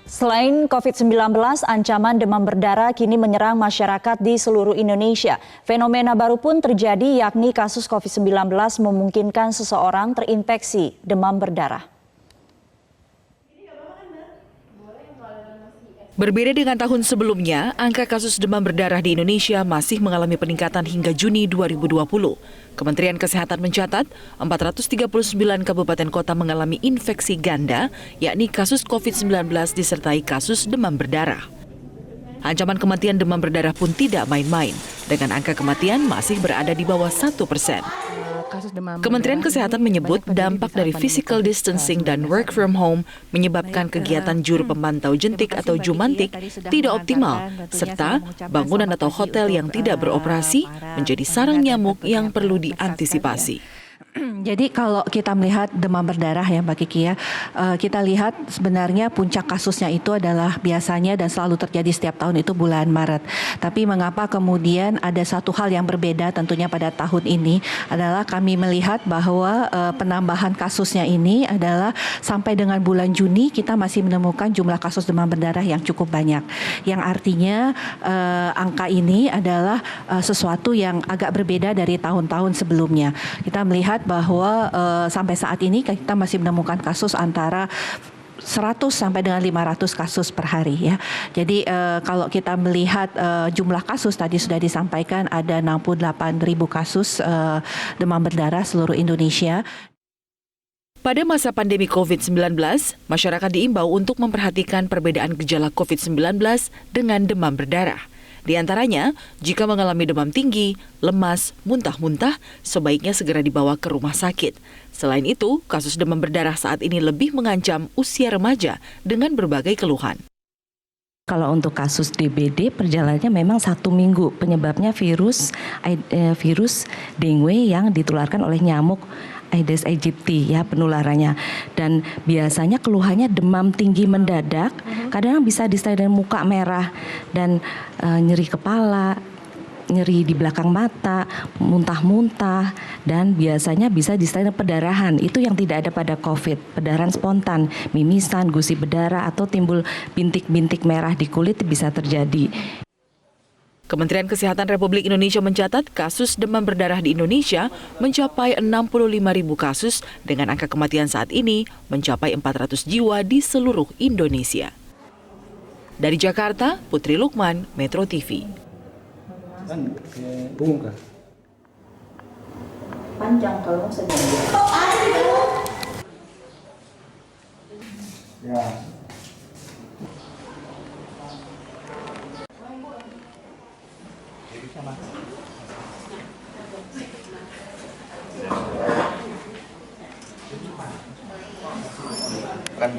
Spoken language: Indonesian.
Selain COVID-19, ancaman demam berdarah kini menyerang masyarakat di seluruh Indonesia. Fenomena baru pun terjadi, yakni kasus COVID-19 memungkinkan seseorang terinfeksi demam berdarah. Berbeda dengan tahun sebelumnya, angka kasus demam berdarah di Indonesia masih mengalami peningkatan hingga Juni 2020. Kementerian Kesehatan mencatat 439 kabupaten kota mengalami infeksi ganda, yakni kasus COVID-19 disertai kasus demam berdarah. Ancaman kematian demam berdarah pun tidak main-main, dengan angka kematian masih berada di bawah 1%. Kementerian Kesehatan menyebut dampak dari physical distancing dan work from home menyebabkan kegiatan juru pemantau jentik atau jumantik tidak optimal, serta bangunan atau hotel yang tidak beroperasi menjadi sarang nyamuk yang perlu diantisipasi. Jadi kalau kita melihat demam berdarah ya Mbak Kiki ya, kita lihat sebenarnya puncak kasusnya itu adalah biasanya dan selalu terjadi setiap tahun itu bulan Maret. Tapi mengapa kemudian ada satu hal yang berbeda tentunya pada tahun ini adalah kami melihat bahwa penambahan kasusnya ini adalah sampai dengan bulan Juni kita masih menemukan jumlah kasus demam berdarah yang cukup banyak. Yang artinya angka ini adalah sesuatu yang agak berbeda dari tahun-tahun sebelumnya. Kita melihat bahwa sampai saat ini kita masih menemukan kasus antara 100 sampai dengan 500 kasus per hari ya. Jadi kalau kita melihat jumlah kasus tadi sudah disampaikan ada 68.000 kasus demam berdarah seluruh Indonesia. Pada masa pandemi COVID-19, masyarakat diimbau untuk memperhatikan perbedaan gejala COVID-19 dengan demam berdarah. Di antaranya, jika mengalami demam tinggi, lemas, muntah-muntah, sebaiknya segera dibawa ke rumah sakit. Selain itu, kasus demam berdarah saat ini lebih mengancam usia remaja dengan berbagai keluhan. Kalau untuk kasus DBD perjalanannya memang 1 minggu, penyebabnya virus dengue yang ditularkan oleh nyamuk Aedes aegypti ya penularannya, dan biasanya keluhannya demam tinggi mendadak, kadang bisa disertai dengan muka merah dan nyeri kepala, nyeri di belakang mata, muntah-muntah, dan biasanya bisa disertai dengan pendarahan. Itu yang tidak ada pada COVID, pendarahan spontan, mimisan, gusi berdarah atau timbul bintik-bintik merah di kulit bisa terjadi. Kementerian Kesehatan Republik Indonesia mencatat kasus demam berdarah di Indonesia mencapai 65.000 kasus dengan angka kematian saat ini mencapai 400 jiwa di seluruh Indonesia. Dari Jakarta, Putri Lukman, Metro TV. Panjang kalau segini. Ya. Kan